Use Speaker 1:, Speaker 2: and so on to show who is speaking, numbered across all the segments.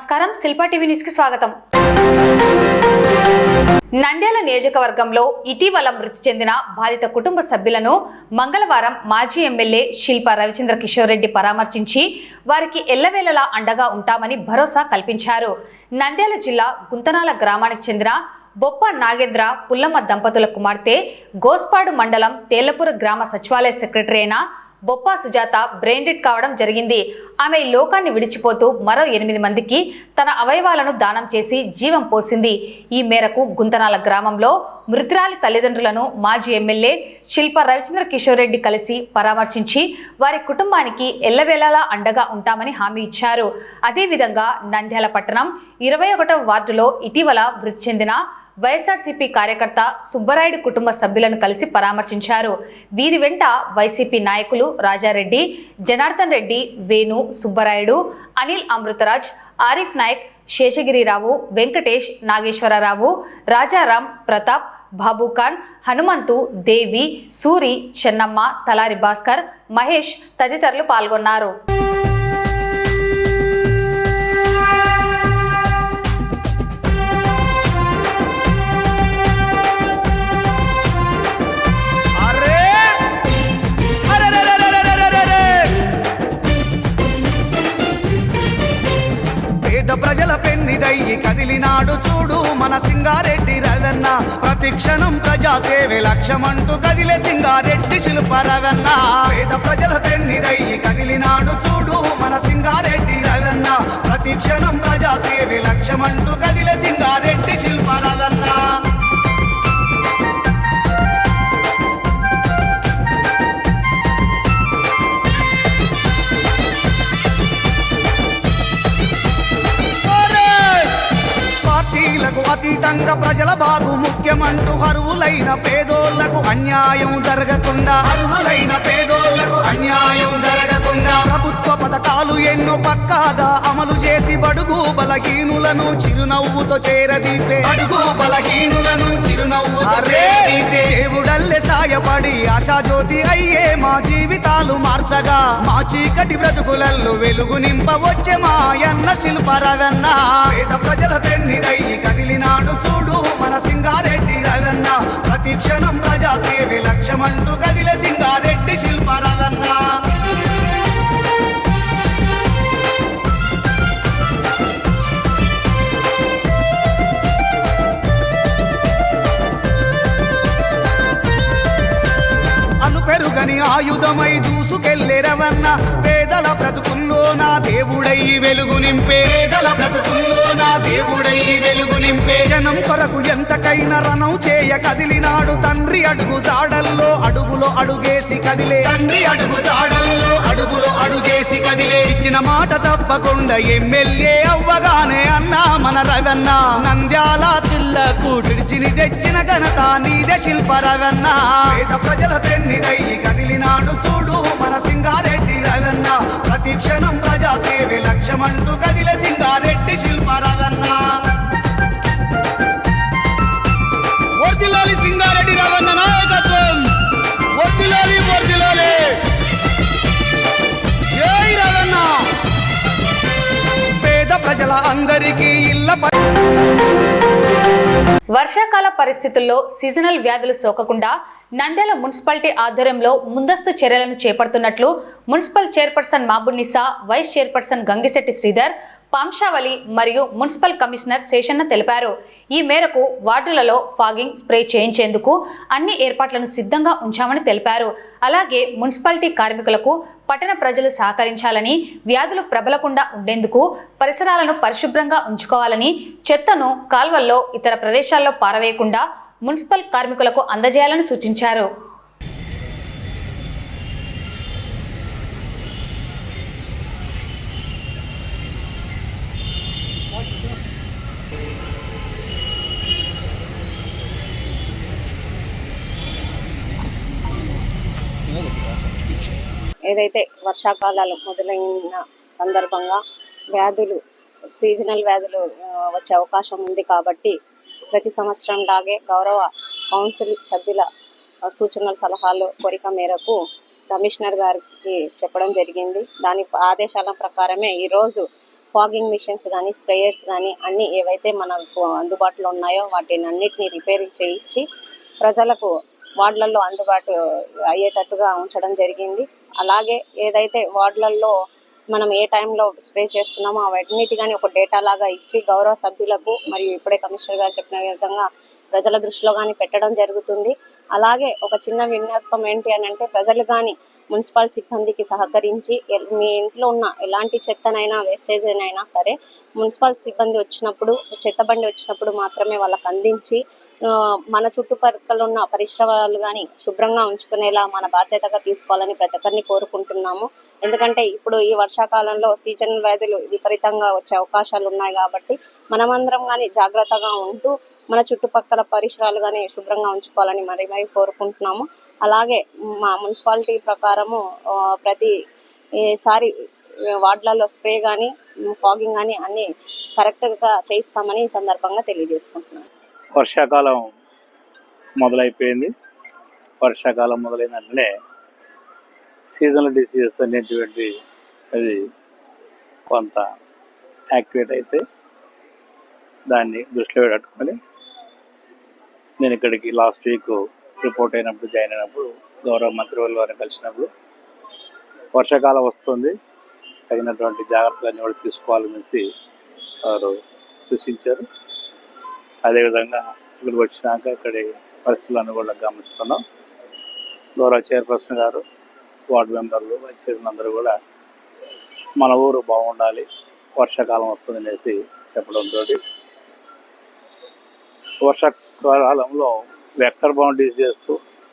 Speaker 1: నమస్కారం, Shilpa TV news కి స్వాగతం. నంద్యాల నియోజకవర్గంలో ఇటీవల మృతి చెందిన బాధిత కుటుంబ సభ్యులను మంగళవారం మాజీ ఎమ్మెల్యే శిల్పా రవిచంద్ర కిషోర్ రెడ్డి పరామర్శించి వారికి ఎల్లవేళలా అండగా ఉంటామని భరోసా కల్పించారు. నంద్యాల జిల్లా గుంతనాల గ్రామానికి చెందిన బొప్ప నాగేంద్ర పుల్లమ్మ దంపతుల కుమార్తె గోస్పాడు మండలం తేళ్లపూర గ్రామ సచివాలయ సెక్రటరీ అయిన బొప్ప సుజాత బ్రెయిన్ డెడ్ కావడం జరిగింది. ఆమె లోకాన్ని విడిచిపోతూ మరో 8 మందికి తన అవయవాలను దానం చేసి జీవం పోసింది. ఈ మేరకు గుంతనాల గ్రామంలో మృతురాలి తల్లిదండ్రులను మాజీ ఎమ్మెల్యే శిల్పా రవిచంద్ర కిషోర్ రెడ్డి కలిసి పరామర్శించి వారి కుటుంబానికి ఎల్లవేళలా అండగా ఉంటామని హామీ ఇచ్చారు. అదేవిధంగా నంద్యాల పట్టణం 21వ వార్డులో ఇటీవల మృతి చెందిన వైఎస్ఆర్సీపీ కార్యకర్త సుబ్బరాయుడు కుటుంబ సభ్యులను కలిసి పరామర్శించారు. వీరి వెంట వైసీపీ నాయకులు రాజారెడ్డి, జనార్దన్ రెడ్డి, వేణు, సుబ్బరాయుడు, అనిల్ అమృతరాజ్, ఆరిఫ్ నాయక్, శేషగిరిరావు, వెంకటేష్, నాగేశ్వరరావు, రాజారాం, ప్రతాప్, బాబుఖాన్, హనుమంతు, దేవి, సూరి, చెన్నమ్మ, తలారి భాస్కర్, మహేష్ తదితరులు పాల్గొన్నారు.
Speaker 2: ప్రజల పెన్నిదయ్యి కదిలినాడు చూడు మన సింగారెడ్డి రవెన్న. ప్రతిక్షణం ప్రజాసేవే లక్ష్యమంటూ కదిలే సింగారెడ్డి శిల్పా రవెన్న. పేద ప్రజల పెన్నిదయ్యి కదిలినాడు చూడు మన సింగారెడ్డి రవెన్న. ప్రతిక్షణం ప్రజాసేవే లక్ష్యమంటూ కదిలే సింగారెడ్డి శిల్పా రవెన్న. అతీతంగా ప్రజల బాగు ముఖ్యమంటూ అర్హులైన పేదోళ్లకు అన్యాయం జరగకుండా ప్రభుత్వ పథకాలు ఎన్నో పక్కాగా అమలు చేసి బడుగు బలహీనులను చిరునవ్వుతో చేరదీసే దేవుడల్లే సాయపడి ఆశాజ్యోతి అయ్యే మా జీవితాలు మార్చగా మా చీకటి బ్రతుకులలో వెలుగు నింపవచ్చే మాయన్న శిల్పా రవెన్న. పేద ప్రజల పెన్నిదయ్యి కదిలినాడు చూడు మన సింగారెడ్డి రవెన్న. ప్రతిక్షణం ప్రజాసేవే లక్ష్యమంటూ కదిలే సింగారెడ్డి శిల్పా రవెన్న. పెరుగని ఆయుధమై దూసుకెళ్లే రవన్న. పేదల బ్రతుకుల్లో నా దేవుడయ్యి వెలుగు నింపే జనం కొరకు ఎంతకైనా రణం చేయ కదిలినాడు తండ్రి అడుగు జాడల్లో అడుగులో అడుగేసి కదిలే ఇచ్చిన మాట తప్పకుండా ఎమ్మెల్యే అవ్వగానే అన్నా మన రవెన్న. నంద్యాల జిల్లాకు విడిచిని తెచ్చిన ఘనత నీదే శిల్పా రవెన్న. పేద ప్రజల పెన్నిదయ్యి కదిలినాడు చూడు మన సింగారెడ్డి రవెన్న. ప్రతిక్షణం ప్రజాసేవే లక్ష్యమంటూ కదిలే సింగారెడ్డి శిల్పా రవెన్న. వర్ధిల్లాలి సింగారెడ్డి రవెన్న నాయకత్వం, వర్ధిల్లాలి జై రవెన్న. పేద ప్రజల అందరికీ ఇళ్ళ
Speaker 1: వర్షాకాల పరిస్థితుల్లో సీజనల్ వ్యాధులు సోకకుండా నంద్యాల మున్సిపాలిటీ ఆధ్వర్యంలో ముందస్తు చర్యలను చేపడుతున్నట్లు municipal chairperson Mabunisa, vice chairperson Gangisetti Sridhar, Pamshavali మరియు మున్సిపల్ కమిషనర్ శేషన్న తెలిపారు. ఈ మేరకు వార్డులలో ఫాగింగ్ స్ప్రే చేయించేందుకు అన్ని ఏర్పాట్లను సిద్ధంగా ఉంచామని తెలిపారు. అలాగే మున్సిపాలిటీ కార్మికులకు పట్టణ ప్రజలు సహకరించాలని, వ్యాధులు ప్రబలకుండా ఉండేందుకు పరిసరాలను పరిశుభ్రంగా ఉంచుకోవాలని, చెత్తను కాల్వల్లో ఇతర ప్రదేశాల్లో పారవేయకుండా మున్సిపల్ కార్మికులకు అందజేయాలని సూచించారు.
Speaker 3: ఏదైతే వర్షాకాలాలు మొదలైన సందర్భంగా సీజనల్ వ్యాధులు వచ్చే అవకాశం ఉంది కాబట్టి ప్రతి సంవత్సరం లాగే గౌరవ కౌన్సిల్ సభ్యుల సూచనల సలహాలు కోరిక మేరకు కమిషనర్ గారికి చెప్పడం జరిగింది. దాని ఆదేశాల ప్రకారమే ఈరోజు ఫాగింగ్ మిషన్స్ కానీ స్ప్రేయర్స్ కానీ అన్నీ ఏవైతే మనకు అందుబాటులో ఉన్నాయో వాటిని అన్నిటినీ రిపేర్ చేయించి ప్రజలకు వార్డులలో అందుబాటు అయ్యేటట్టుగా ఉంచడం జరిగింది. అలాగే ఏదైతే వార్డులలో మనం ఏ టైంలో స్ప్రే చేస్తున్నామో అవన్నిటి కానీ ఒక డేటా లాగా ఇచ్చి గౌరవ సభ్యులకు మరియు ఇప్పుడే కమిషనర్ గారు చెప్పిన విధంగా ప్రజల దృష్టిలో కానీ పెట్టడం జరుగుతుంది. అలాగే ఒక చిన్న విన్నపం ఏంటి అని అంటే ప్రజలు కానీ మున్సిపల్ సిబ్బందికి సహకరించి మీ ఇంట్లో ఉన్న ఎలాంటి చెత్తనైనా వేస్టేజ్ అయినా సరే మున్సిపల్ సిబ్బంది వచ్చినప్పుడు చెత్త బండి వచ్చినప్పుడు మాత్రమే వాళ్ళకి అందించి మన చుట్టుపక్కల ఉన్న పరిశ్రమలు కానీ శుభ్రంగా ఉంచుకునేలా మన బాధ్యతగా తీసుకోవాలని ప్రతి ఒక్కరిని కోరుకుంటున్నాము. ఎందుకంటే ఇప్పుడు ఈ వర్షాకాలంలో సీజన్ వ్యాధులు విపరీతంగా వచ్చే అవకాశాలు ఉన్నాయి కాబట్టి మనమందరం కానీ జాగ్రత్తగా ఉంటూ మన చుట్టుపక్కల పరిసరాలు కానీ శుభ్రంగా ఉంచుకోవాలని మరీ కోరుకుంటున్నాము. అలాగే మా మున్సిపాలిటీ ప్రకారము ప్రతిసారి వార్డులలో స్ప్రే కానీ ఫాగింగ్ కానీ అన్నీ కరెక్ట్గా చేయిస్తామని ఈ సందర్భంగా తెలియజేసుకుంటున్నాను.
Speaker 4: వర్షాకాలం మొదలైపోయింది. వర్షాకాలం మొదలైన వెంటనే సీజనల్ డిసీజెస్ అనేటువంటి అది కొంత యాక్టివేట్ అయితే దాన్ని దృష్టిలో పెట్టుకొని నేను ఇక్కడికి లాస్ట్ వీక్ రిపోర్ట్ అయినప్పుడు జాయిన్ అయినప్పుడు గౌరవ మంత్రి వారిని కలిసినప్పుడు వర్షాకాలం వస్తుంది, తగినటువంటి జాగ్రత్తలన్నీ కూడా తీసుకోవాలనేసి వారు సూచించారు. అదేవిధంగా ఇక్కడికి వచ్చినాక ఇక్కడి పరిస్థితులను కూడా గమనిస్తున్నాం. గౌరవ చైర్పర్సన్ గారు, వార్డు మెంబర్లు, వైస్ చైర్మన్ అందరూ కూడా మన ఊరు బాగుండాలి, వర్షాకాలం వస్తుందనేసి చెప్పడంతో వర్షాకాలంలో vector bound diseases,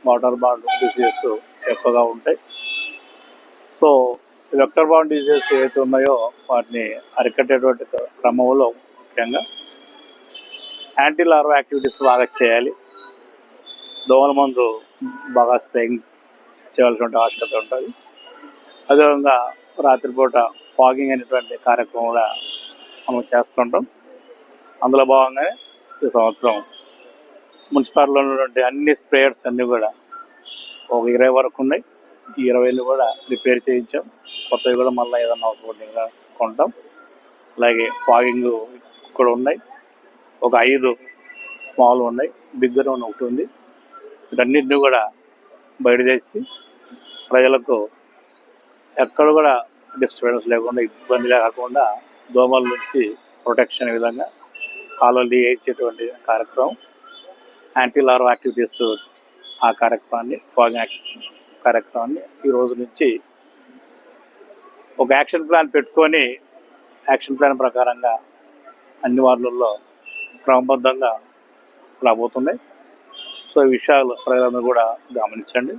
Speaker 4: water bound diseases ఎక్కువగా ఉంటాయి. సో వెక్టర్ బౌండ్ డిసీజెస్ ఏవైతే ఉన్నాయో వాటిని అరికట్టేటువంటి క్రమంలో ముఖ్యంగా యాంటీ లార్వా యాక్టివిటీస్ బాగా చేయాలి. దోమల మందు బాగా స్ప్రేయింగ్ చేయవలసిన ఆవశ్యకత ఉంటుంది. అదేవిధంగా రాత్రిపూట ఫాగింగ్ అనేటువంటి కార్యక్రమం కూడా మనం చేస్తుంటాం. అందులో భాగంగానే ఈ సంవత్సరం మున్సిపాలిటీలో ఉన్నటువంటి అన్ని స్ప్రేయర్స్ అన్నీ కూడా ఒక 20 వరకు ఉన్నాయి. ఈ 20ని కూడా రిపేర్ చేయించాం. కొత్తవి కూడా మళ్ళీ ఏదన్నా అవసరం కొంటాం. అలాగే ఫాగింగ్ కూడా ఉన్నాయి. ఒక 5 స్మాల్ ఉన్నాయి, బిగ్గర్ ఒకటి ఉంది. వీటన్నిటిని కూడా బయట తెచ్చి ప్రజలకు ఎక్కడ కూడా డిస్టర్బెన్స్ లేకుండా, ఇబ్బంది లేకుండా దోమల నుంచి ప్రొటెక్షన్ విధంగా కాలువలు ఇచ్చేటువంటి కార్యక్రమం, యాంటీ లార్వా యాక్టివిటీస్ ఆ కార్యక్రమాన్ని, ఫాగింగ్ కార్యక్రమాన్ని ఈ రోజు నుంచి ఒక యాక్షన్ ప్లాన్ పెట్టుకొని యాక్షన్ ప్లాన్ ప్రకారంగా అన్ని వార్డులలో క్రమబద్ధంగా రాబోతున్నాయి. సో ఈ విషయాలు ప్రజలందరూ కూడా గమనించండి.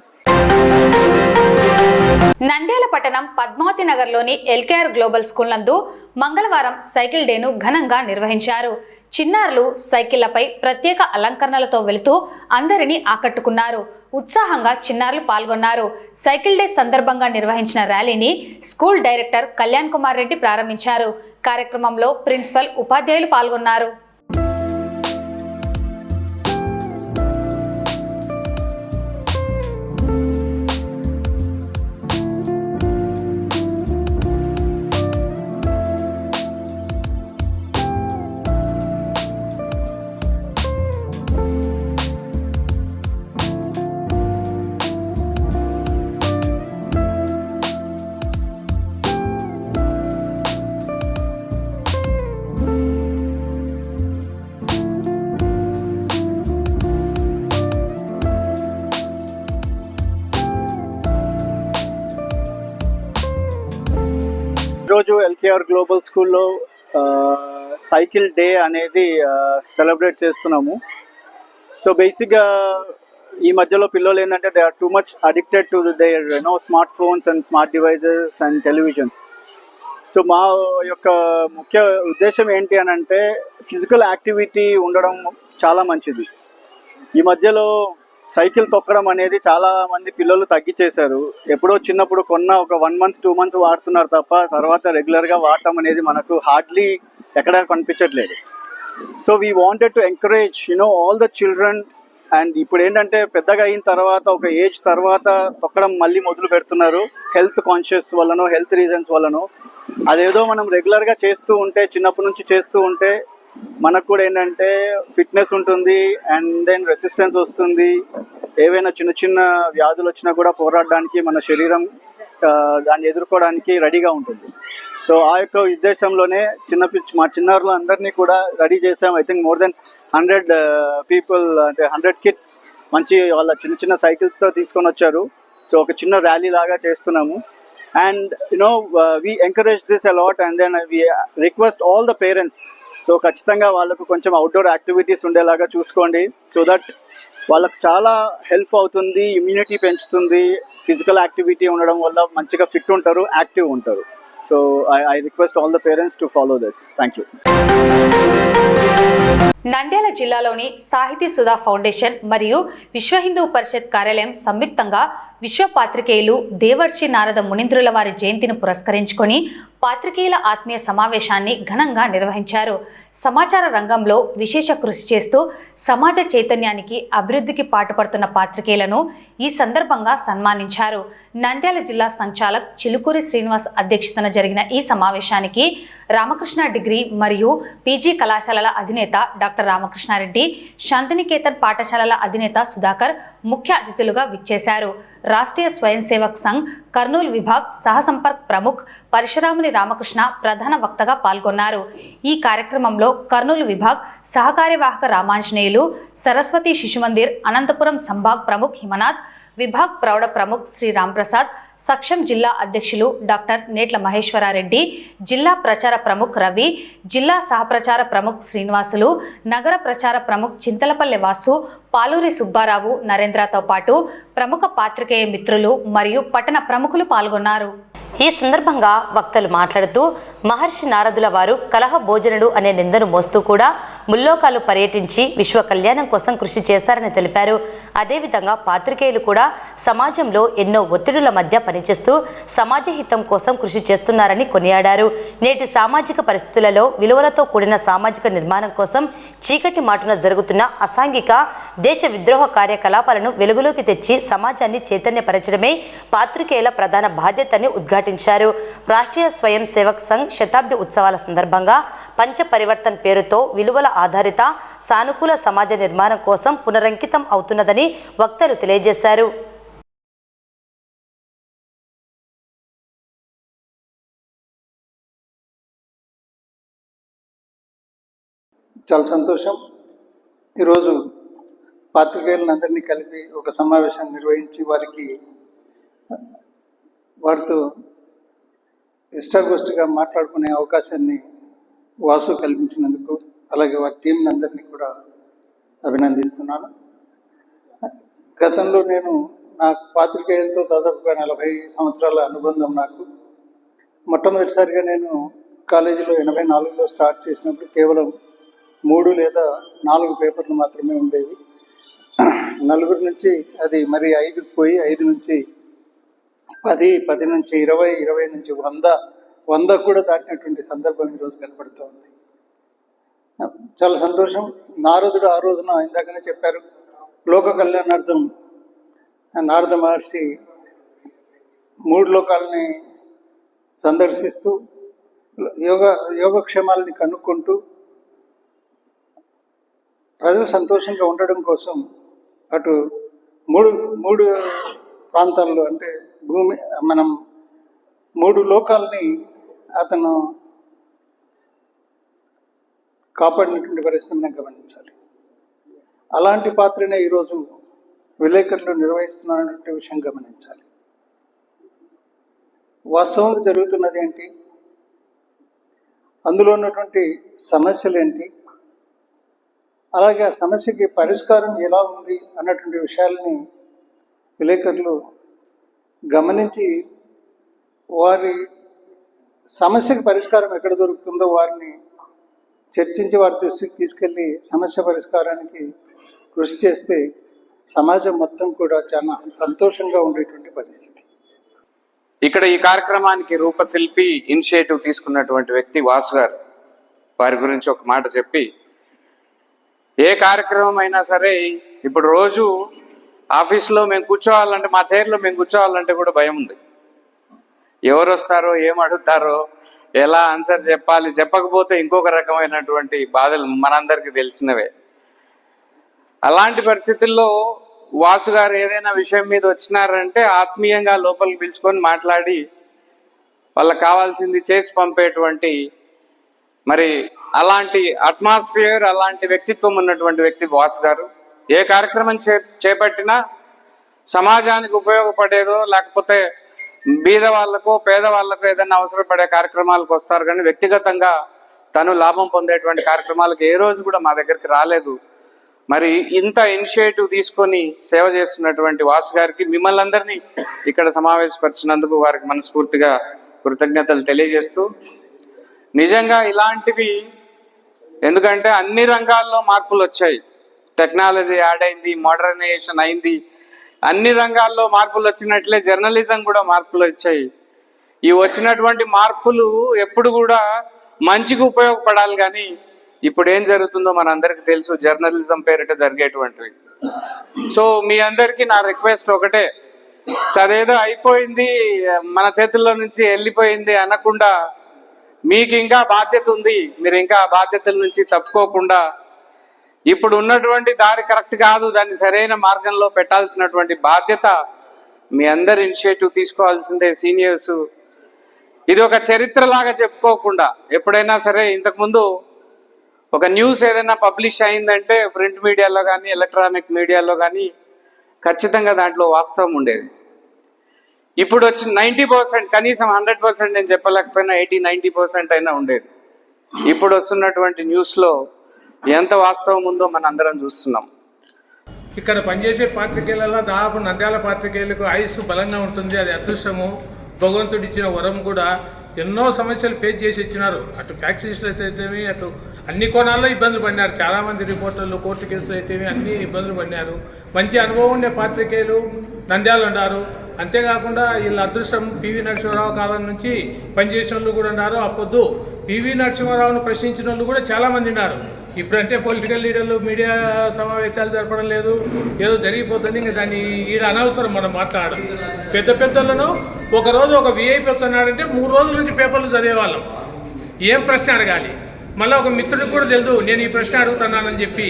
Speaker 1: నంద్యాల పట్టణం పద్మావతి నగర్లోని ఎల్కేఆర్ గ్లోబల్ స్కూల్ నందు మంగళవారం సైకిల్ డేను ఘనంగా నిర్వహించారు. చిన్నారులు సైకిళ్లపై ప్రత్యేక అలంకరణలతో వెళుతూ అందరినీ ఆకట్టుకున్నారు. ఉత్సాహంగా చిన్నారులు పాల్గొన్నారు. సైకిల్ డే సందర్భంగా నిర్వహించిన ర్యాలీని స్కూల్ డైరెక్టర్ కళ్యాణ్ కుమార్ రెడ్డి ప్రారంభించారు. కార్యక్రమంలో ప్రిన్సిపల్, ఉపాధ్యాయులు పాల్గొన్నారు.
Speaker 5: ఈరోజు ఎల్కేఆర్ గ్లోబల్ స్కూల్లో సైకిల్ డే అనేది సెలబ్రేట్ చేస్తున్నాము. సో బేసిక్గా ఈ మధ్యలో పిల్లలు ఏంటంటే they are too much addicted to their smart phones and smart devices and televisions. So మా యొక్క ముఖ్య ఉద్దేశం ఏంటి అని అంటే ఫిజికల్ యాక్టివిటీ ఉండడం చాలా మంచిది. ఈ మధ్యలో సైకిల్ తొక్కడం అనేది చాలా మంది పిల్లలు తగ్గించేశారు. ఎప్పుడో చిన్నప్పుడు కొన్న ఒక 1 month 2 months వాడుతున్నారు తప్ప తర్వాత రెగ్యులర్గా వాడటం అనేది మనకు హార్డ్లీ ఎక్కడ కనిపించట్లేదు. So we wanted to encourage all the children. And ఇప్పుడు ఏంటంటే పెద్దగా అయిన తర్వాత ఒక ఏజ్ తర్వాత తొక్కడం మళ్ళీ మొదలు పెడుతున్నారు. హెల్త్ కాన్షియస్ వల్లనో హెల్త్ రీజన్స్ వల్లనో అదేదో మనం రెగ్యులర్గా చేస్తూ ఉంటే, చిన్నప్పటి నుంచి చేస్తూ ఉంటే మనకు కూడా ఏంటంటే ఫిట్నెస్ ఉంటుంది, అండ్ దెన్ రెసిస్టెన్స్ వస్తుంది. ఏవైనా చిన్న చిన్న వ్యాధులు వచ్చినా కూడా పోరాడడానికి మన శరీరం దాన్ని ఎదుర్కోవడానికి రెడీగా ఉంటుంది. సో ఆ యొక్క ఉద్దేశంలోనే మా చిన్నారులు అందరినీ కూడా రెడీ చేసాం. I think more than 100 people, అంటే 100 కిడ్స్ మంచి వాళ్ళ చిన్న చిన్న సైకిల్స్తో తీసుకొని వచ్చారు. సో ఒక చిన్న ర్యాలీ లాగా చేస్తున్నాము. And we encourage this a lot, and then we request all the parents, so ఖచ్చితంగా వాళ్ళకు కొంచెం అవుట్డోర్ యాక్టివిటీస్ ఉండేలాగా చూసుకోండి. సో దట్ వాళ్ళకు చాలా హెల్ప్ అవుతుంది, ఇమ్యూనిటీ పెంచుతుంది. ఫిజికల్ యాక్టివిటీ ఉండడం వల్ల మంచిగా ఫిట్ ఉంటారు, యాక్టివ్ ఉంటారు. So I request all the parents to follow this. Thank you.
Speaker 1: Nandyal జిల్లాలోని సాహితీ సుధా ఫౌండేషన్ మరియు విశ్వ హిందూ పరిషత్ కార్యాలయం సంయుక్తంగా విశ్వ పాత్రికేయులు దేవర్షి నారద మునీంద్రుల వారి జయంతిని పురస్కరించుకొని పాత్రికేయుల ఆత్మీయ సమావేశాన్ని ఘనంగా నిర్వహించారు. సమాచార రంగంలో విశేష కృషి చేస్తూ సమాజ చైతన్యానికి అభివృద్ధికి పాటుపడుతున్న పాత్రికేయులను ఈ సందర్భంగా సన్మానించారు. నంద్యాల జిల్లా సంచాలక్ చిలుకూరి శ్రీనివాస్ అధ్యక్షతన జరిగిన ఈ సమావేశానికి రామకృష్ణ డిగ్రీ మరియు పీజీ కళాశాలల అధినేత డాక్టర్ రామకృష్ణారెడ్డి, శాంతినికేతన్ పాఠశాలల అధినేత సుధాకర్ ముఖ్య అతిథులుగా విచ్చేశారు. రాష్ట్రీయ స్వయం సేవక్ సంఘ్ కర్నూలు విభాగ్ సహసంపర్క్ ప్రముఖ్ పరశురాముని రామకృష్ణ ప్రధాన వక్తగా పాల్గొన్నారు. ఈ కార్యక్రమంలో కర్నూలు విభాగ్ సహకార్యవాహక రామాంజనేయులు, సరస్వతి శిశుమందిర్ అనంతపురం సంభాగ్ ప్రముఖ్ హిమనాథ్, విభాగ్ ప్రౌఢ ప్రముఖ్ శ్రీ రాంప్రసాద్, సక్షం జిల్లా అధ్యక్షులు డాక్టర్ నేట్ల మహేశ్వరారెడ్డి, జిల్లా ప్రచార ప్రముఖ్ రవి, జిల్లా సహప్రచార ప్రముఖ్ శ్రీనివాసులు, నగర ప్రచార ప్రముఖ్ చింతలపల్లె వాసు, పాలూరి సుబ్బారావు, నరేంద్రతో పాటు ప్రముఖ పాత్రికేయ మిత్రులు మరియు పట్టణ ప్రముఖులు పాల్గొన్నారు.
Speaker 6: ఈ సందర్భంగా వక్తలు మాట్లాడుతూ మహర్షి నారదుల వారు కలహ భోజనుడు అనే నిందను మోస్తూ కూడా ముల్లోకాలు పర్యటించి విశ్వ కళ్యాణం కోసం కృషి చేశారని తెలిపారు. అదేవిధంగా పాత్రికేయులు కూడా సమాజంలో ఎన్నో ఒత్తిడుల మధ్య పనిచేస్తూ సమాజ హితం కోసం కృషి చేస్తున్నారని కొనియాడారు. నేటి సామాజిక పరిస్థితులలో విలువలతో కూడిన సామాజిక నిర్మాణం కోసం చీకటి మాటున జరుగుతున్న అసాంఘిక దేశ విద్రోహ కార్యకలాపాలను వెలుగులోకి తెచ్చి సమాజాన్ని చైతన్యపరచడమే పాత్రికేయుల ప్రధాన బాధ్యతని ఉద్ఘాటించారు. రాష్ట్రీయ స్వయం సేవక్ సంఘ్ శతాబ్ది ఉత్సవాల సందర్భంగా పంచ పరివర్తన్ పేరుతో విలువల ఆధారిత సానుకూల సమాజ నిర్మాణం కోసం పునరంకితం అవుతున్నదని వక్తలు తెలియజేశారు.
Speaker 7: చాలా సంతోషం. ఈరోజు పాత్రికేయులందరినీ కలిపి ఒక సమావేశాన్ని నిర్వహించి వారితో ఇష్టాగోష్ఠిగా మాట్లాడుకునే అవకాశాన్ని వాసు కల్పించినందుకు, అలాగే వారి టీంని అందరినీ కూడా అభినందిస్తున్నాను. గతంలో నాకు పాత్రికేయులతో దాదాపుగా 40 సంవత్సరాల అనుబంధం. నాకు మొట్టమొదటిసారిగా నేను కాలేజీలో 84లో స్టార్ట్ చేసినప్పుడు కేవలం 3 లేదా 4 పేపర్లు మాత్రమే ఉండేవి. 4 నుంచి అది మరి 5కి పోయి 5 నుంచి 10, 10 నుంచి 20, 20 నుంచి 100 కూడా దాటినటువంటి సందర్భం ఈరోజు కనపడుతూ ఉంది. చాలా సంతోషం. నారదుడు ఆ రోజున ఇందాకనే చెప్పారు, లోక కళ్యాణార్థం నారద మహర్షి 3 లోకాలని సందర్శిస్తూ యోగక్షేమాలని కనుక్కుంటూ ప్రజలు సంతోషంగా ఉండడం కోసం అటు మూడు ప్రాంతాల్లో, అంటే మనం 3 లోకాలని అతను కాపాడినటువంటి పరిస్థితిని గమనించాలి. అలాంటి పాత్రనే ఈరోజు విలేకరులు నిర్వహిస్తున్నటువంటి విషయం గమనించాలి. వాస్తవంగా జరుగుతున్నది ఏంటి, అందులో ఉన్నటువంటి సమస్యలు ఏంటి, అలాగే ఆ సమస్యకి పరిష్కారం ఎలా ఉంది అన్నటువంటి విషయాలని విలేకరులు గమనించి వారి సమస్యకి పరిష్కారం ఎక్కడ దొరుకుతుందో వారిని చర్చించి వారి దృష్టికి తీసుకెళ్ళి సమస్య పరిష్కారానికి కృషి చేస్తే సమాజం మొత్తం కూడా చాలా సంతోషంగా ఉండేటువంటి పరిస్థితి.
Speaker 8: ఇక్కడ ఈ కార్యక్రమానికి రూపశిల్పి ఇనిషియేటివ్ తీసుకున్నటువంటి వ్యక్తి వాసు గారు. వారి గురించి ఒక మాట చెప్పి, ఏ కార్యక్రమం అయినా సరే ఇప్పుడు రోజు ఆఫీస్లో మేము కూర్చోవాలంటే, మా చైర్లో మేము కూర్చోవాలంటే కూడా భయం ఉంది. ఎవరు వస్తారో, ఏం అడుగుతారో, ఎలా ఆన్సర్ చెప్పాలి, చెప్పకపోతే ఇంకొక రకమైనటువంటి బాధలు మనందరికీ తెలిసినవే. అలాంటి పరిస్థితుల్లో వాసు గారు ఏదైనా విషయం మీద వచ్చినారంటే ఆత్మీయంగా లోపలికి పిలుచుకొని మాట్లాడి వాళ్ళకి కావాల్సింది చేసి పంపేటువంటి మరి అలాంటి అట్మాస్ఫియర్, అలాంటి వ్యక్తిత్వం ఉన్నటువంటి వ్యక్తి వాసు గారు. ఏ కార్యక్రమం చేపట్టినా సమాజానికి ఉపయోగపడేదో లేకపోతే బీద వాళ్ళకో పేదవాళ్ళకో ఏదైనా అవసరపడే కార్యక్రమాలకు వస్తారు, కానీ వ్యక్తిగతంగా తను లాభం పొందేటువంటి కార్యక్రమాలకు ఏ రోజు కూడా మా దగ్గరికి రాలేదు. మరి ఇంత ఇనిషియేటివ్ తీసుకొని సేవ చేస్తున్నటువంటి వాసు గారికి మిమ్మల్ని అందరినీ ఇక్కడ సమావేశపరిచినందుకు వారికి మనస్ఫూర్తిగా కృతజ్ఞతలు తెలియజేస్తూ, నిజంగా ఇలాంటివి ఎందుకంటే అన్ని రంగాల్లో మార్పులు వచ్చాయి, టెక్నాలజీ యాడ్ అయింది, మోడర్నైజేషన్ అయింది, అన్ని రంగాల్లో మార్పులు వచ్చినట్లే జర్నలిజం కూడా మార్పులు వచ్చాయి. ఈ వచ్చినటువంటి మార్పులు ఎప్పుడు కూడా మంచికి ఉపయోగపడాలి, కానీ ఇప్పుడు ఏం జరుగుతుందో మనందరికీ తెలుసు, జర్నలిజం పేరిట జరిగేటువంటివి. సో మీ అందరికీ నా రిక్వెస్ట్ ఒకటే, అదేదో అయిపోయింది మన చేతుల్లో నుంచి వెళ్ళిపోయింది అనకుండా మీకు ఇంకా బాధ్యత ఉంది, మీరు ఇంకా ఆ బాధ్యతల నుంచి తప్పుకోకుండా ఇప్పుడు ఉన్నటువంటి దారి కరెక్ట్ కాదు, దాన్ని సరైన మార్గంలో పెట్టాల్సినటువంటి బాధ్యత మీ అందరి ఇనిషియేటివ్ తీసుకోవాల్సిందే. సీనియర్స్ ఇది ఒక చరిత్రలాగా చెప్పుకోకుండా ఎప్పుడైనా సరే ఇంతకుముందు ఒక న్యూస్ ఏదైనా పబ్లిష్ అయిందంటే ప్రింట్ మీడియాలో కానీ ఎలక్ట్రానిక్ మీడియాలో కానీ ఖచ్చితంగా దాంట్లో వాస్తవం ఉండేది. ఇప్పుడు వచ్చి 90%, కనీసం 100% నేను చెప్పలేకపోయినా 80-90% అయినా ఉండేది. ఇప్పుడు వస్తున్నటువంటి న్యూస్లో ఎంత వాస్తవం ఉందో మన అందరం చూస్తున్నాం.
Speaker 9: ఇక్కడ పనిచేసే పాత్రికేయులలో దాదాపు నంద్యాల పాత్రికేయులకు ఆయుస్సు బలంగా ఉంటుంది, అది అదృష్టము, భగవంతుడు ఇచ్చిన వరం కూడా. ఎన్నో సమస్యలు ఫేస్ చేసి ఇచ్చినారు, అటు ఫ్యాక్టరీస్లో అయితేమి అటు అన్ని కోణాల్లో ఇబ్బందులు పడినారు. చాలామంది రిపోర్టర్లు కోర్టు కేసులు అయితేమి అన్ని ఇబ్బందులు పడినారు. మంచి అనుభవం ఉండే పాత్రికేయులు నంద్యాలు ఉన్నారు. అంతేకాకుండా వీళ్ళ అదృష్టం పివి నరసింహారావు కాలం నుంచి పనిచేసిన వాళ్ళు కూడా ఉన్నారు. అప్పుడు పివి నరసింహారావును ప్రశ్నించిన వాళ్ళు కూడా చాలామంది ఉన్నారు. ఇప్పుడంటే పొలిటికల్ లీడర్లు మీడియా సమావేశాలు జరపడం లేదు, ఏదో జరిగిపోతుంది, ఇంకా దాన్ని ఈడ అనవసరం మనం మాట్లాడడం. పెద్దలను ఒకరోజు ఒక విఐపి వస్తున్నాడంటే 3 రోజుల నుంచి పేపర్లు చదివేవాళ్ళం, ఏం ప్రశ్న అడగాలి. మళ్ళీ ఒక మిత్రుడికి కూడా తెలుదు నేను ఈ ప్రశ్న అడుగుతున్నానని చెప్పి,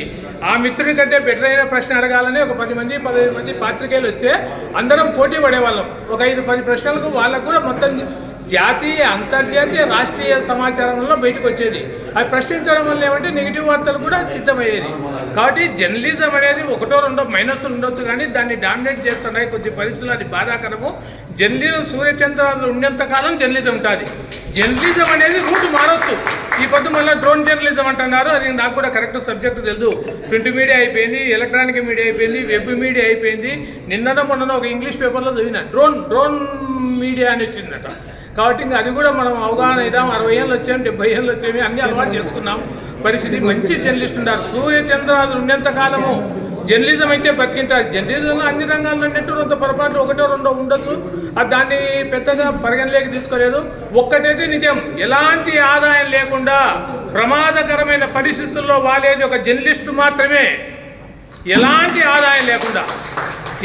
Speaker 9: ఆ మిత్రుడి కంటే బెటర్ అయిన ప్రశ్న అడగాలని ఒక 10-15 మంది పాత్రికేయులు వస్తే అందరం పోటీ పడేవాళ్ళం. ఒక 5-10 ప్రశ్నలకు వాళ్ళకు కూడా మొత్తం జాతీయ, అంతర్జాతీయ, రాష్ట్రీయ సమాచారంలో బయటకు వచ్చేది. అది ప్రశ్నించడం వల్ల ఏమంటే నెగిటివ్ వార్తలు కూడా సిద్ధమయ్యేది. కాబట్టి జర్నలిజం అనేది 1-2 మైనస్లు ఉండొచ్చు, కానీ దాన్ని డామినేట్ చేస్తున్నాయి కొద్ది పరిస్థితులు, అది బాధాకరము. జర్నలిజం సూర్యచంద్రాలు ఉన్నంత కాలం జర్నలిజం ఉంటుంది. జర్నలిజం అనేది రూట్ మారొచ్చు. ఈ పొద్దు మళ్ళీ డ్రోన్ జర్నలిజం అంటున్నారు, అది నాకు కూడా కరెక్ట్ సబ్జెక్టు తెలుసు. ప్రింట్ మీడియా అయిపోయింది, ఎలక్ట్రానిక్ మీడియా అయిపోయింది, వెబ్ మీడియా అయిపోయింది. నిన్ననో మొన్న ఒక ఇంగ్లీష్ పేపర్లో చదివిన డ్రోన్ మీడియా అని వచ్చిందట. కాబట్టి ఇంకా అది కూడా మనం అవగాహన అవుదాం. 60 ఏళ్ళు వచ్చాము, 70 ఏళ్ళు వచ్చేవి, అన్నీ అలవాటు చేసుకున్నాం. పరిస్థితి మంచి జర్నలిస్ట్ ఉన్నారు. సూర్యచంద్రాలు ఉన్నంత కాలము జర్నలిజం అయితే బతికింటారు. జర్నలిజంలో అన్ని రంగాల్లో ఉన్నట్టు కొంత పొరపాటు 1-2 ఉండొచ్చు, అది దాన్ని పెద్దగా పరిగణలోకి తీసుకోలేదు. ఒక్కటైతే నిజం, ఎలాంటి ఆదాయం లేకుండా ప్రమాదకరమైన పరిస్థితుల్లో వాలేది ఒక జర్నలిస్టు మాత్రమే. ఎలాంటి ఆదాయం లేకుండా,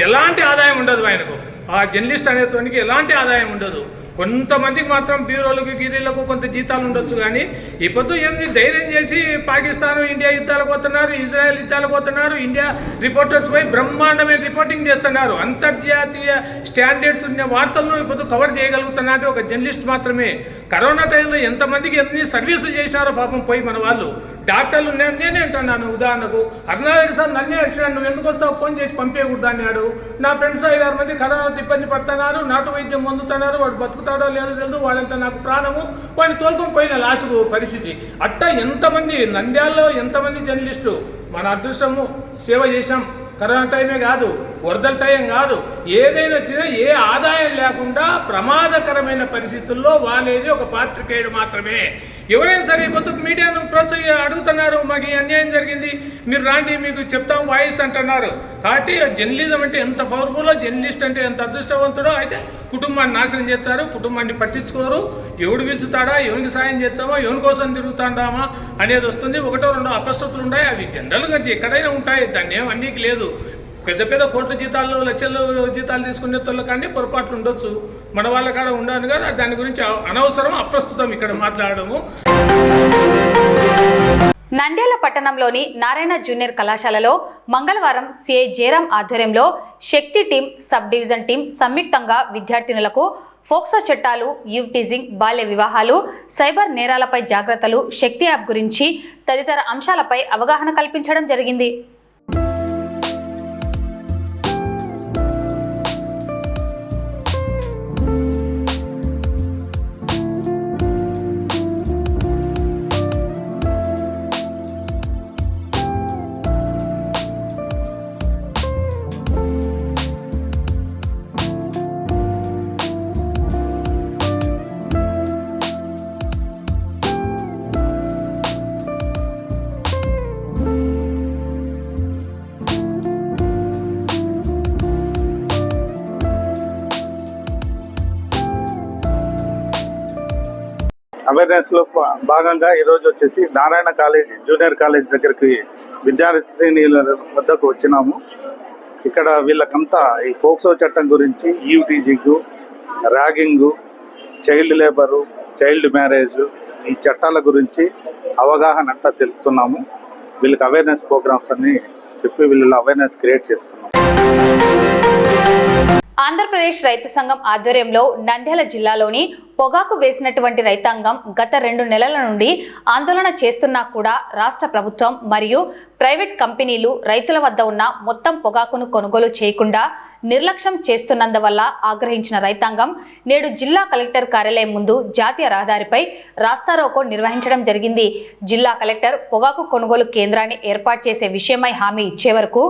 Speaker 9: ఎలాంటి ఆదాయం ఉండదు ఆయనకు. ఆ జర్నలిస్ట్ అనేటువంటి ఎలాంటి ఆదాయం ఉండదు. కొంతమందికి మాత్రం బ్యూరోలకు గిరీలకు కొంత జీతాలు ఉండొచ్చు, కానీ ఈ పొద్దు ఏమి ధైర్యం చేసి పాకిస్తాన్ ఇండియా యుద్ధాలకు పోతున్నారు, ఇజ్రాయెల్ యుద్ధాలకు పోతున్నారు, ఇండియా రిపోర్టర్స్ పై బ్రహ్మాండమైన రిపోర్టింగ్ చేస్తున్నారు. అంతర్జాతీయ స్టాండర్డ్స్ ఉన్న వార్తలను ఈ పొద్దు కవర్ చేయగలుగుతున్నారు ఒక జర్నలిస్ట్ మాత్రమే. కరోనా టైంలో ఎంతమందికి ఎన్ని సర్వీసులు చేశారో పాపం పోయి మన వాళ్ళు. డాక్టర్లు నేనే అంటున్నాను, ఉదాహరణకు అరుణారెడ్డి సార్ నన్నే అడిచాను, నువ్వు ఎందుకు వస్తావు, ఫోన్ చేసి పంపేయకూడదు అన్నాడు. నా ఫ్రెండ్స్ 5-6 మంది కరోనాతో ఇబ్బంది పడుతున్నారు, నాటు వైద్యం పొందుతున్నారు, వాడు బతుకుతాడో లేదో తెలియదు, వాళ్ళంతా నాకు ప్రాణము, వాడిని తోలుకొని పోయిన లాస్ట్కు పరిస్థితి. అట్టా ఎంతమంది నంద్యాలలో ఎంతమంది జర్నలిస్టులు మన అదృష్టము సేవ చేశాం. కరోనా టైమే కాదు, వరదల టైం కాదు, ఏదైనా వచ్చినా ఏ ఆదాయం లేకుండా ప్రమాదకరమైన పరిస్థితుల్లో వాలేది ఒక పాత్రికేయుడు మాత్రమే. ఎవరైనా సరే ఇప్పుడు మీడియాను అడుగుతున్నారు, మాకు ఈ అన్యాయం జరిగింది, మీరు రాండి మీకు చెప్తాం వాయిస్ అంటున్నారు. కాబట్టి జర్నలిజం అంటే ఎంత పవర్ఫుల్లో, జర్నలిస్ట్ అంటే ఎంత అదృష్టవంతుడో. అయితే కుటుంబాన్ని నాశనం చేస్తారు, కుటుంబాన్ని పట్టించుకోరు, ఎవడు పిలుచుతాడా, ఎవరికి సాయం చేస్తామా, ఎవరి కోసం తిరుగుతాడామా అనేది వస్తుంది. 1-2 అపశృతులు ఉన్నాయి, అవి జనరల్గా ఎక్కడైనా ఉంటాయి, దాన్ని ఏం అన్నికి లేదు. పెద్ద పెద్ద కోట్ల జీతాలు లక్షలు జీతాలు తీసుకునే వాళ్ళకండి పొరపాట్లు ఉండొచ్చు, మన వాళ్ళ కాడ ఉండను కదా, దాని గురించి అనవసరం అప్రస్తుతం ఇక్కడ మాట్లాడము.
Speaker 1: నంద్యాల పట్టణంలోని నారాయణ జూనియర్ కళాశాలలో మంగళవారం సిఐ జయరాం ఆధ్వర్యంలో శక్తి టీం, సబ్ డివిజన్ టీం సంయుక్తంగా విద్యార్థినులకు ఫోక్సో చట్టాలు, యూవ్ టీజింగ్, బాల్య వివాహాలు, సైబర్ నేరాలపై జాగ్రత్తలు, శక్తి యాప్ గురించి తదితర అంశాలపై అవగాహన కల్పించడం జరిగింది.
Speaker 4: అవేర్నెస్ లో భాగంగా ఈరోజు వచ్చేసి నారాయణ కాలేజ్ జూనియర్ కాలేజ్ దగ్గరికి విద్యార్థినీల వద్దకు వచ్చినాము. ఇక్కడ వీళ్ళకంతా ఈ ఫోక్సో చట్టం గురించి, eve teasing, ragging, child labour, child marriage, ఈ చట్టాల గురించి అవగాహన అంతా తెలుపుతున్నాము. వీళ్ళకి అవేర్నెస్ ప్రోగ్రామ్స్ అన్ని చెప్పి వీళ్ళ అవేర్నెస్ క్రియేట్ చేస్తున్నాము.
Speaker 1: ఆంధ్రప్రదేశ్ రైతు సంఘం ఆధ్వర్యంలో నంద్యాల జిల్లాలోని పొగాకు వేసినటువంటి రైతాంగం గత 2 నెలల నుండి ఆందోళన చేస్తున్నా కూడా రాష్ట్ర ప్రభుత్వం మరియు ప్రైవేట్ కంపెనీలు రైతుల వద్ద ఉన్న మొత్తం పొగాకును కొనుగోలు చేయకుండా నిర్లక్ష్యం చేస్తున్నందువల్ల ఆగ్రహించిన రైతాంగం నేడు జిల్లా కలెక్టర్ కార్యాలయం ముందు జాతీయ రహదారిపై రాస్తారోకో నిర్వహించడం జరిగింది. జిల్లా కలెక్టర్ పొగాకు కొనుగోలు కేంద్రాన్ని ఏర్పాటు చేసే విషయమై హామీ ఇచ్చే వరకు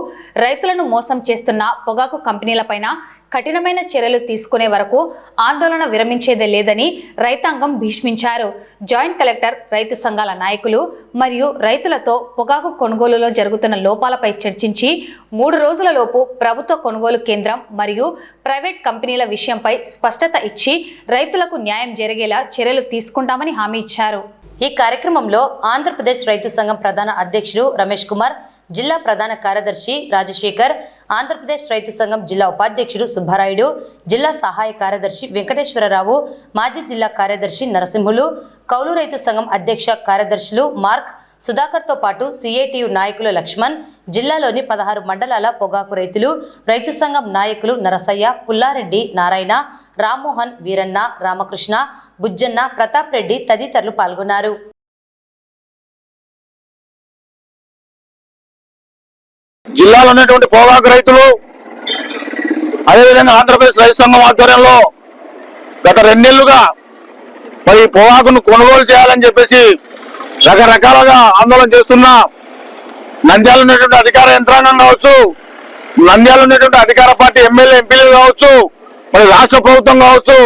Speaker 1: రైతులను మోసం చేస్తున్న పొగాకు కంపెనీలపైన కఠినమైన చర్యలు తీసుకునే వరకు ఆందోళన విరమించేదే లేదని రైతాంగం భీష్మించారు. జాయింట్ కలెక్టర్, రైతు సంఘాల నాయకులు మరియు రైతులతో పొగాకు కొనుగోలులో జరుగుతున్న లోపాలపై చర్చించి 3 రోజులలోపు ప్రభుత్వ కొనుగోలు కేంద్రం మరియు ప్రైవేట్ కంపెనీల విషయంపై స్పష్టత ఇచ్చి రైతులకు న్యాయం జరిగేలా చర్యలు తీసుకుంటామని హామీ ఇచ్చారు.
Speaker 6: ఈ కార్యక్రమంలో ఆంధ్రప్రదేశ్ రైతు సంఘం ప్రధాన అధ్యక్షుడు రమేష్ కుమార్, జిల్లా ప్రధాన కార్యదర్శి రాజశేఖర్, ఆంధ్రప్రదేశ్ రైతు సంఘం జిల్లా ఉపాధ్యక్షుడు సుబ్బారాయుడు, జిల్లా సహాయ కార్యదర్శి వెంకటేశ్వరరావు, మాజీ జిల్లా కార్యదర్శి నరసింహులు, కౌలు రైతు సంఘం అధ్యక్ష కార్యదర్శులు మార్క్, సుధాకర్తో పాటు సిఐటియు నాయకులు లక్ష్మణ్, జిల్లాలోని 16 మండలాల పొగాకు రైతులు, రైతు సంఘం నాయకులు నరసయ్య, పుల్లారెడ్డి, నారాయణ, రామ్మోహన్, వీరన్న, రామకృష్ణ, బుజ్జన్న, ప్రతాప్ రెడ్డి తదితరులు పాల్గొన్నారు.
Speaker 4: జిల్లాలో ఉన్నటువంటి పొగాకు రైతులు, అదేవిధంగా ఆంధ్రప్రదేశ్ రైతు సంఘం ఆధ్వర్యంలో గత 2 నెలలుగా మరి పొగాకును కొనుగోలు చేయాలని చెప్పేసి రకరకాలుగా ఆందోళన చేస్తున్నా నంద్యాల ఉన్నటువంటి అధికార యంత్రాంగం కావచ్చు, నంద్యాల ఉన్నటువంటి అధికార పార్టీ ఎమ్మెల్యే, ఎంపీలు కావచ్చు, మరి రాష్ట్ర ప్రభుత్వం కావచ్చు,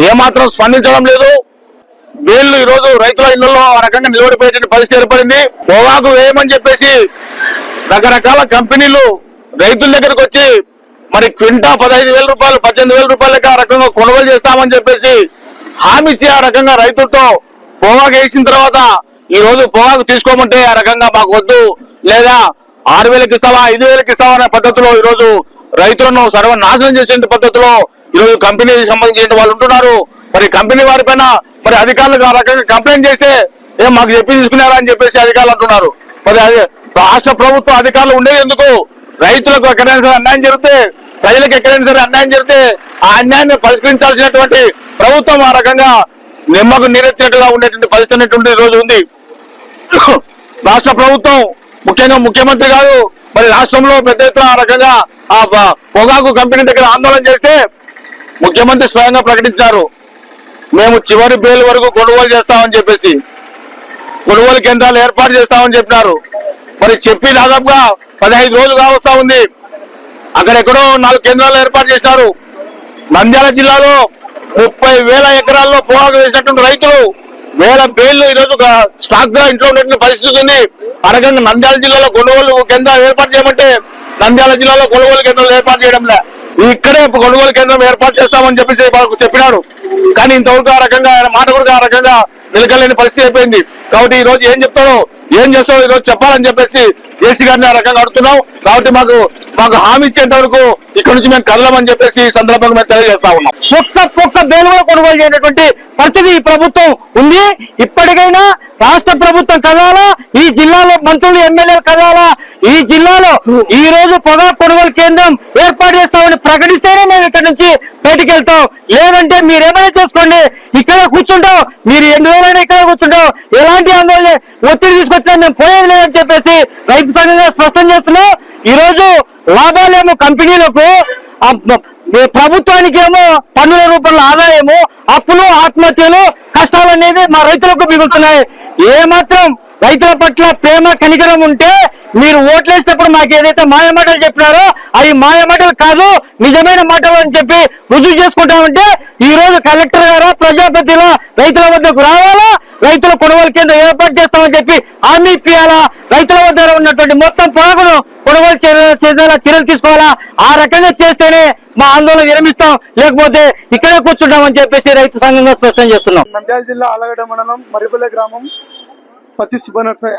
Speaker 4: ఏమాత్రం స్పందించడం లేదు. వీళ్ళు ఈ రోజు రైతుల ఇళ్లలో ఆ రకంగా నిలబడిపోయేటువంటి పరిస్థితి ఏర్పడింది. పొగాకు వేయమని చెప్పేసి రకరకాల కంపెనీలు రైతుల దగ్గరకు వచ్చి మరి క్వింటా 15,000 రూపాయలు, 18,000 రూపాయలకి ఆ రకంగా కొనుగోలు చేస్తామని చెప్పేసి హామీ ఇచ్చి ఆ రకంగా రైతులతో పొగాకు వేసిన తర్వాత ఈ రోజు పొగాకు తీసుకోమంటే ఆ రకంగా మాకు వద్దు, లేదా 6,000కి ఇస్తావా, 5,000కి ఇస్తావా అనే పద్ధతిలో ఈ రోజు రైతులను సర్వనాశనం చేసే పద్ధతిలో ఈ రోజు కంపెనీకి సంబంధించిన వాళ్ళు ఉంటున్నారు. మరి కంపెనీ వారిపైన మరి అధికారులకు ఆ రకంగా కంప్లైంట్ చేస్తే ఏం మాకు చెప్పి తీసుకున్నారా అని చెప్పేసి అధికారులు అంటున్నారు. మరి రాష్ట్ర ప్రభుత్వ అధికారులు ఉండేది ఎందుకు? రైతులకు ఎక్కడైనా సరే అన్యాయం జరిగితే, ప్రజలకు ఎక్కడైనా సరే అన్యాయం జరిగితే ఆ అన్యాయాన్ని పరిష్కరించాల్సినటువంటి ప్రభుత్వం ఆ రకంగా నిమ్మకు నీరెత్తినట్టుగా ఉండేటువంటి పరిస్థితి అనేటువంటి ఈ రోజు ఉంది. రాష్ట్ర ప్రభుత్వం ముఖ్యంగా ముఖ్యమంత్రి గారు మరి రాష్ట్రంలో పెద్ద ఎత్తున ఆ రకంగా ఆ పొగాకు కంపెనీ దగ్గర ఆందోళన చేస్తే ముఖ్యమంత్రి స్వయంగా ప్రకటించారు, మేము చివరి బేల్ వరకు కొనుగోలు చేస్తామని చెప్పేసి కొనుగోలు కేంద్రాలు ఏర్పాటు చేస్తామని చెప్పినారు. మరి చెప్పి దాదాపుగా 15 రోజులు కావస్తా ఉంది. అక్కడెక్కడో 4 కేంద్రాలు ఏర్పాటు చేసినారు. నంద్యాల జిల్లాలో 30,000 ఎకరాల్లో పొగాకు వేసినటువంటి రైతులు వేల బేళ్లు ఈరోజు స్టాక్ గా ఇంట్లో ఉన్నటువంటి పరిస్థితి ఉంది. ఆ రకంగా నంద్యాల జిల్లాలో కొనుగోలు కేంద్రాలు ఏర్పాటు చేయమంటే నంద్యాల జిల్లాలో కొనుగోలు కేంద్రాలు ఏర్పాటు చేయడంలే, ఇక్కడే కొనుగోలు కేంద్రం ఏర్పాటు చేస్తామని చెప్పేసి వాళ్ళకు చెప్పినారు. కానీ ఇంతవరకు ఆ రకంగా ఆయన మాట కూడా ఆ రకంగా నిలకలేని పరిస్థితి అయిపోయింది. కాబట్టి ఈ రోజు ఏం చెప్తారో ఏం చేస్తారో ఈ రోజు చెప్పాలని చెప్పేసి
Speaker 10: జేసీ గారిని ఆ రకంగా అడుగుతున్నాం. కాబట్టి మాకు హామీ ఇచ్చేంత వరకు ఇక్కడ నుంచి మేము కదలమని చెప్పేసి ఈ సందర్భంగా మేము తెలియజేస్తా ఉన్నాం.
Speaker 11: ఒక్క బేలు కూడా కొనుగోలు చేయనటువంటి పరిస్థితి ఈ ప్రభుత్వం ఉంది. ఇప్పటికైనా రాష్ట్ర ప్రభుత్వం కదాలా, ఈ జిల్లాలో మంత్రులు ఎమ్మెల్యేలు కదాలా, ఈ జిల్లాలో ఈ రోజు పొగాకు కొనుగోలు కేంద్రం ఏర్పాటు చేస్తామని ప్రకటిస్తేనే మేము ఇక్కడ నుంచి బయటికి వెళ్తాం. లేదంటే మీరేమైనా చేసుకోండి, ఇక్కడ కూర్చుంటాం, మీరు 2 రోజులైనా ఇక్కడ కూర్చుంటాం, ఎలాంటి ఆందోళన ఒత్తిడి తీసుకొచ్చినా మేము పోయేది లేదని చెప్పేసి రైతు సంఘంగా స్పష్టం చేస్తున్నాం. ఈ రోజు లాభాలేమో కంపెనీలకు, ప్రభుత్వానికి ఏమో పన్నుల రూపంలో ఆదాయము, అప్పులు, ఆత్మహత్యలు, కష్టాలు అనేది మా రైతులకు మిగులుతున్నాయి. ఏమాత్రం రైతుల పట్ల ప్రేమ కనికరం ఉంటే మీరు ఓట్లేసినప్పుడు మాకు ఏదైతే మాయమాటలు చెప్పినారో అవి మాయమాటలు కాదు, నిజమైన మాటలు అని చెప్పి రుజువు చేసుకుంటామంటే ఈ రోజు కలెక్టర్ గారా, ప్రజాప్రతినిధుల రైతుల వద్దకు రావాలా, రైతుల కొనుగోలు కేంద్రం ఏర్పాటు చేస్తామని చెప్పి హామీ ఇప్పియాలా, రైతుల వద్ద ఉన్నటువంటి మొత్తం పొగాకును కొనుగోలు చేసేలా చర్యలు తీసుకోవాలా. ఆ రకంగా చేస్తేనే మా ఆందోళన విరమిస్తాం, లేకపోతే ఇక్కడే కూర్చుంటామని చెప్పేసి రైతు సంఘంగా స్పష్టం చేస్తున్నాం.
Speaker 12: నంద్యాల జిల్లా ఆలగడ్డ మండలం మరిపల్లె గ్రామం పత్తి సుబ్బనర్సయ్య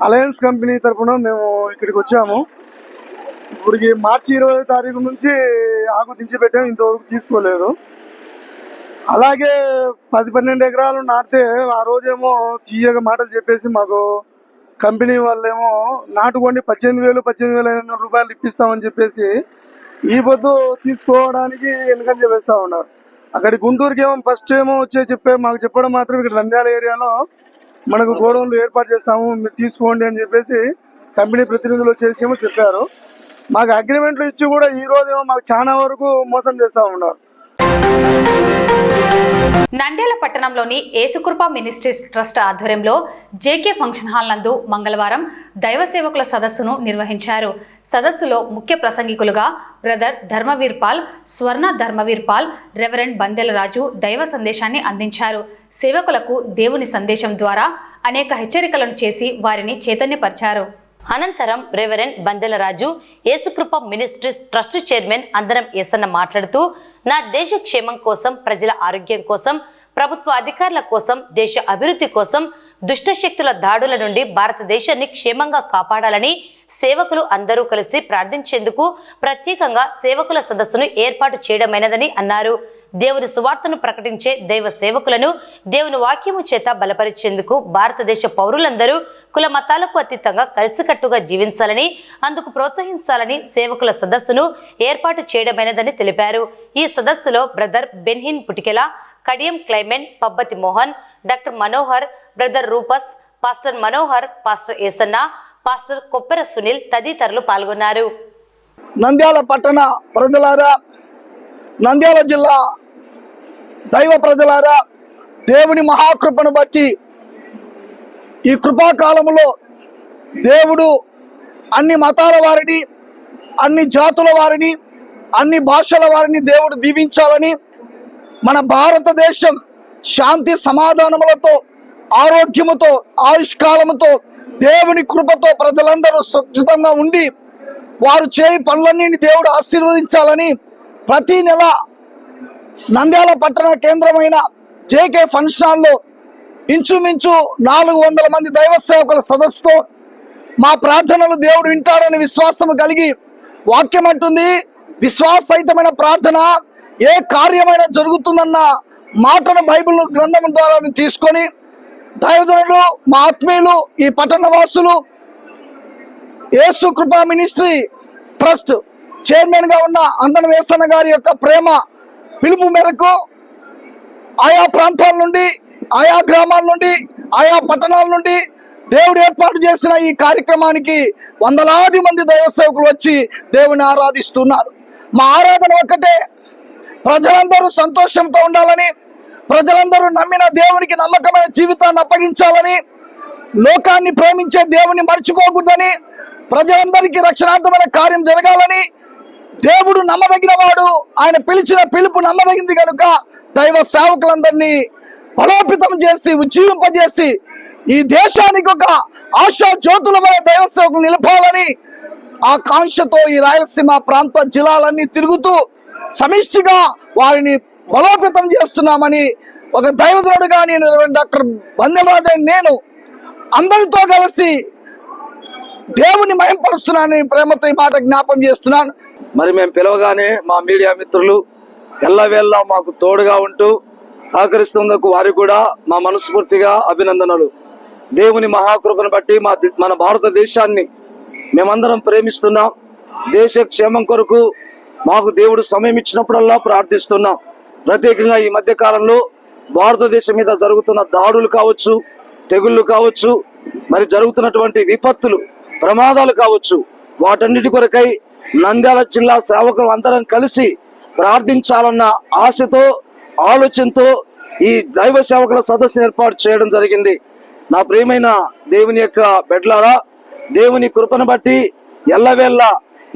Speaker 12: అలయన్స్ కంపెనీ తరఫున మేము ఇక్కడికి వచ్చాము. ఇప్పటికి మార్చి 20వ తారీఖు నుంచి ఆకు దించిపెట్టాము, ఇంతవరకు తీసుకోలేదు. అలాగే 10-12 ఎకరాలు నాటితే ఆ రోజేమో తీయగా మాటలు చెప్పేసి మాకు కంపెనీ వాళ్ళేమో నాటుకోండి 18,500 రూపాయలు ఇప్పిస్తామని చెప్పేసి ఈ పొద్దు తీసుకోవడానికి వెనుకంజ వేస్తూ ఉన్నారు. అక్కడి గుంటూరుకి ఏమో ఫస్ట్ ఏమో మాకు చెప్పడం మాత్రం ఇక్కడ నంద్యాల ఏరియాలో మనకు గోడౌన్లు ఏర్పాటు చేస్తాము, మీరు తీసుకోండి అని చెప్పేసి కంపెనీ ప్రతినిధులు వచ్చేసేమో చెప్పారు. మాకు అగ్రిమెంట్లు ఇచ్చి కూడా ఈ రోజేమో మాకు చాలా వరకు మోసం చేస్తూ ఉన్నారు.
Speaker 1: నంద్యాల పట్టణంలోని యేసుకృప మినిస్ట్రీస్ ట్రస్ట్ ఆధ్వర్యంలో జేకే ఫంక్షన్ హాల్ నందు మంగళవారం దైవ సేవకుల సదస్సును నిర్వహించారు. సదస్సులో ముఖ్య ప్రసంగికులుగా బ్రదర్ ధర్మవీర్ పాల్, స్వర్ణ ధర్మవీర్ పాల్, రెవరెండ్ బందెలరాజు దైవ సందేశాన్ని అందించారు. సేవకులకు దేవుని సందేశం ద్వారా అనేక హెచ్చరికలను చేసి వారిని చైతన్యపరిచారు.
Speaker 6: అనంతరం రెవరెండ్ బందెలరాజు, యేసుకృప మినిస్ట్రీస్ ట్రస్ట్ చైర్మన్ అందరం ఏసన్న మాట్లాడుతూ, నా దేశ క్షేమం కోసం, ప్రజల ఆరోగ్యం కోసం, ప్రభుత్వ అధికారుల కోసం, దేశ అభివృద్ధి కోసం, దుష్టశక్తుల దాడుల నుండి భారతదేశాన్ని క్షేమంగా కాపాడాలని సేవకులు అందరూ కలిసి ప్రార్థించేందుకు ప్రత్యేకంగా సేవకుల సదస్సును ఏర్పాటు చేయడమైనదని అన్నారు. దేవుని సువార్తను ప్రకటించే దైవ సేవకులను దేవుని వాక్యము చేత బలపరిచేందుకు భారతదేశ పౌరులందరూ కుల మతాలకు అతీతంగా కలిసికట్టుగా జీవించాలని, అందుకు ప్రోత్సహించాలని సేవకుల సదస్సును ఏర్పాటు చేయడమైనదని తెలిపారు. ఈ సదస్సులో బ్రదర్ బెన్హిన్ Putikela, Kadiyam Clement, Pabbathi Mohan, doctor Manohar, brother Rufus, pastor Manohar, pastor Esanna, pastor Koppera Sunil తదితరులు పాల్గొన్నారు.
Speaker 12: నంద్యాల పట్టణ ప్రజలారా, నంద్యాల జిల్లా దైవ ప్రజలారా, దేవుని మహాకృపను బట్టి ఈ కృపాకాలంలో దేవుడు అన్ని మతాల వారిని, అన్ని జాతుల వారిని, అన్ని భాషల వారిని దేవుడు దీవించాలని, మన భారతదేశం శాంతి సమాధానములతో, ఆరోగ్యముతో, ఆయుష్కాలముతో, దేవుని కృపతో ప్రజలందరూ సురక్షితంగా ఉండి వారు చేయి పనులన్నీ దేవుడు ఆశీర్వదించాలని ప్రతి నెల నంద్యాల పట్టణ కేంద్రమైన జేకే ఫంక్షన్ హాల్లో ఇంచుమించు 400 మంది దైవ సేవకుల సదస్సుతో మా ప్రార్థనలు దేవుడు వింటాడని విశ్వాసం కలిగి, వాక్యం అంటుంది విశ్వాసహితమైన ప్రార్థన ఏ కార్యమైనా జరుగుతుందన్న మాటను బైబిల్ గ్రంథం ద్వారా తీసుకొని దైవజనులు, మా ఆత్మీయులు, ఈ పట్టణ వాసులు, యేసుకృప మినిస్ట్రీ ట్రస్ట్ చైర్మన్ గా ఉన్న అందన వేసన్న గారి యొక్క ప్రేమ పిలుపు మేరకు ఆయా ప్రాంతాల నుండి, ఆయా గ్రామాల నుండి, ఆయా పట్టణాల నుండి దేవుడు ఏర్పాటు చేసిన ఈ కార్యక్రమానికి వందలాది మంది దైవ సేవకులు వచ్చి దేవుని ఆరాధిస్తున్నారు. మా ఆరాధన ఒక్కటే, ప్రజలందరూ సంతోషంతో ఉండాలని, ప్రజలందరూ నమ్మిన దేవునికి నమ్మకమైన జీవితాన్ని అప్పగించాలని, లోకాన్ని ప్రేమించే దేవుని మర్చిపోకూడదని, ప్రజలందరికీ రక్షణార్థమైన కార్యం జరగాలని, దేవుడు నమ్మదగిన వాడు, ఆయన పిలిచిన పిలుపు నమ్మదగింది కనుక దైవ సేవకులందరినీ బలోపేతం చేసి, ఉజ్జీవింపజేసి ఈ దేశానికి ఒక ఆశా జ్యోతులమైన దైవ సేవకులు నిలపాలని ఆకాంక్షతో ఈ రాయలసీమ ప్రాంత జిల్లాలన్నీ తిరుగుతూ సమిష్టిగా వారిని బలోపేతం చేస్తున్నామని ఒక దైవజనుడుగా నేను డాక్టర్ బందెలరాజు నేను అందరితో కలిసి దేవుని మహింపరుస్తున్నానని ప్రేమతో ఈ మాట జ్ఞాపం చేస్తున్నాను.
Speaker 11: మరి మేము పిలవగానే మా మీడియా మిత్రులు ఎల్లవేళలా మాకు తోడుగా ఉంటూ సహకరిస్తున్నందుకు వారికి కూడా మా మనస్ఫూర్తిగా అభినందనలు. దేవుని మహాకృపను బట్టి మన భారతదేశాన్ని మేమందరం ప్రేమిస్తున్నాం. దేశ క్షేమం కొరకు మాకు దేవుడు సమయం ఇచ్చినప్పుడల్లా ప్రార్థిస్తున్నాం. ప్రత్యేకంగా ఈ మధ్య కాలంలో భారతదేశం మీద జరుగుతున్న దాడులు కావచ్చు, తెగుళ్ళు కావచ్చు, మరి జరుగుతున్నటువంటి విపత్తులు, ప్రమాదాలు కావచ్చు, వాటన్నిటి కొరకై నంద్యాల జిల్లా సేవకులు అందరం కలిసి ప్రార్థించాలన్న ఆశతో, ఆలోచనతో ఈ దైవ సేవకుల సదస్సును ఏర్పాటు చేయడం జరిగింది. నా ప్రియమైన దేవుని యొక్క బిడ్డలారా, దేవుని కృపను బట్టి ఎల్లవేళ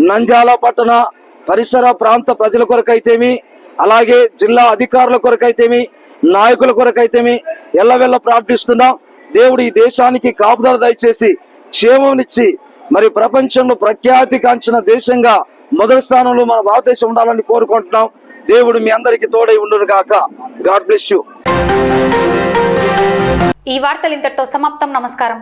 Speaker 11: నంద్యాల పట్టణ పరిసర ప్రాంత ప్రజల కొరకైతేమి, అలాగే జిల్లా అధికారుల కొరకైతేమి, నాయకుల కొరకైతేమి ఎల్లవేళ ప్రార్థిస్తున్నాం. దేవుడు ఈ దేశానికి కాపుదల దయచేసి క్షేమనిచ్చి మరి ప్రపంచంలో ప్రఖ్యాతి కాంచిన దేశంగా మొదటి స్థానంలో మన భారతదేశం ఉండాలని కోరుకుంటున్నాం. దేవుడు మీ అందరికీ తోడై ఉండును గాక. God bless you.
Speaker 1: ఈ వార్తలు ఇంతటితో సమాప్తం. నమస్కారం.